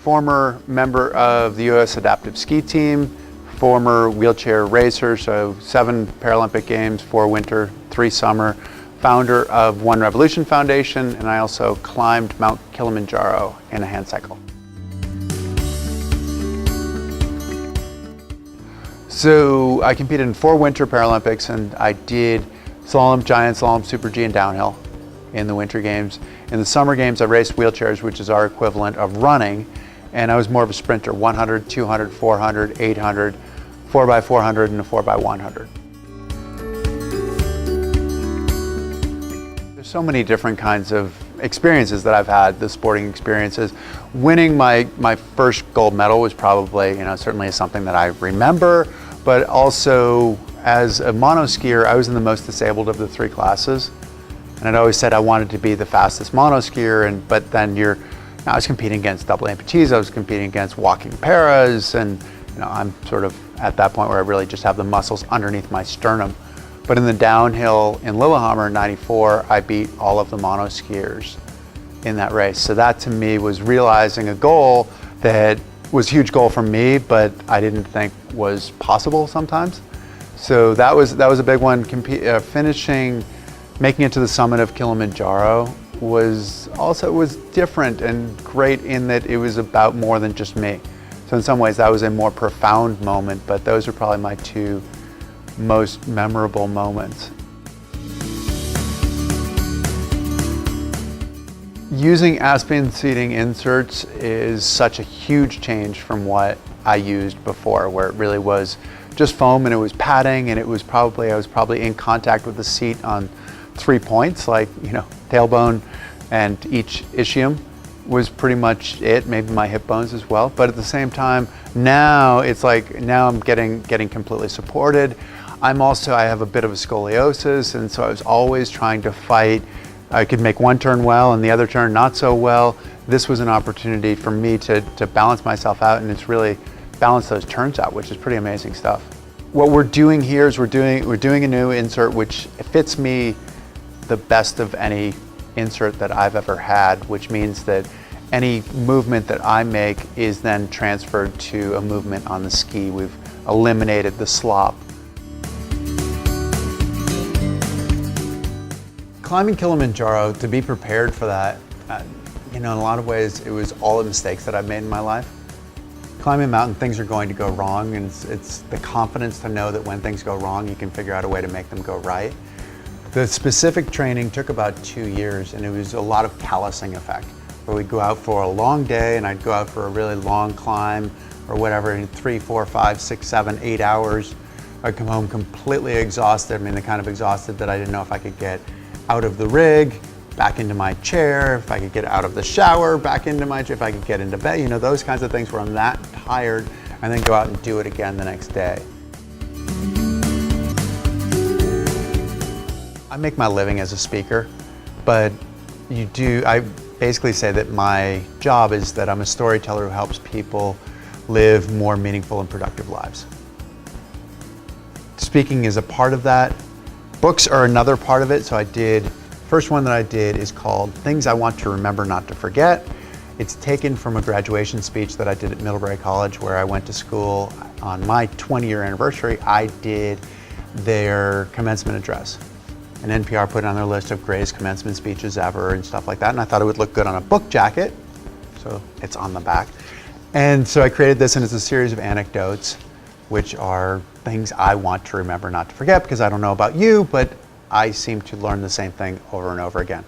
former member of the U.S. Adaptive Ski Team, former wheelchair racer, so 7 Paralympic Games, 4 winter, 3 summer, founder of One Revolution Foundation, and I also climbed Mount Kilimanjaro in a hand cycle. So I competed in 4 winter Paralympics, and I did slalom, giant slalom, super G, and downhill in the winter games. In the summer games, I raced wheelchairs, which is our equivalent of running, and I was more of a sprinter, 100, 200, 400, 800, 4x400, and a 4x100. There's so many different kinds of experiences that I've had, the sporting experiences. Winning my first gold medal was probably, certainly something that I remember, but also as a monoskier, I was in the most disabled of the 3 classes. And I'd always said I wanted to be the fastest monoskier, but then I was competing against double amputees, I was competing against walking paras, and I'm sort of at that point where I really just have the muscles underneath my sternum. But in the downhill in Lillehammer in '94, I beat all of the monoskiers in that race. So that to me was realizing a goal that was a huge goal for me, but I didn't think was possible sometimes. So that was a big one. Making it to the summit of Kilimanjaro was different and great in that it was about more than just me. So in some ways that was a more profound moment, but those are probably my 2 most memorable moments. Using Aspen seating inserts is such a huge change from what I used before, where it really was just foam and it was padding, and I was probably in contact with the seat on 3 points, like tailbone and each ischium was pretty much it, maybe my hip bones as well. But at the same time, now I'm getting completely supported. I have a bit of a scoliosis, and so I was always trying to fight. I could make one turn well and the other turn not so well. This was an opportunity for me to balance myself out, and it's really balanced those turns out, which is pretty amazing stuff. What we're doing here is we're doing a new insert which fits me the best of any insert that I've ever had, which means that any movement that I make is then transferred to a movement on the ski. We've eliminated the slop. Climbing Kilimanjaro, to be prepared for that, in a lot of ways it was all the mistakes that I've made in my life. Climbing a mountain, things are going to go wrong, and it's the confidence to know that when things go wrong, you can figure out a way to make them go right. The specific training took about 2 years, and it was a lot of callousing effect, where we'd go out for a long day, and I'd go out for a really long climb or whatever in 3, 4, 5, 6, 7, 8 hours. I'd come home completely exhausted. The kind of exhausted that I didn't know if I could get out of the rig, back into my chair, if I could get out of the shower, back into my chair, if I could get into bed, those kinds of things where I'm that tired, and then go out and do it again the next day. I make my living as a speaker, but I basically say that my job is that I'm a storyteller who helps people live more meaningful and productive lives. Speaking is a part of that. Books are another part of it. So first one that I did is called Things I Want to Remember Not to Forget. It's taken from a graduation speech that I did at Middlebury College, where I went to school. On my 20-year anniversary, I did their commencement address. And NPR put it on their list of greatest commencement speeches ever and stuff like that. And I thought it would look good on a book jacket. So it's on the back. And so I created this, and it's a series of anecdotes, which are things I want to remember not to forget, because I don't know about you, but I seem to learn the same thing over and over again.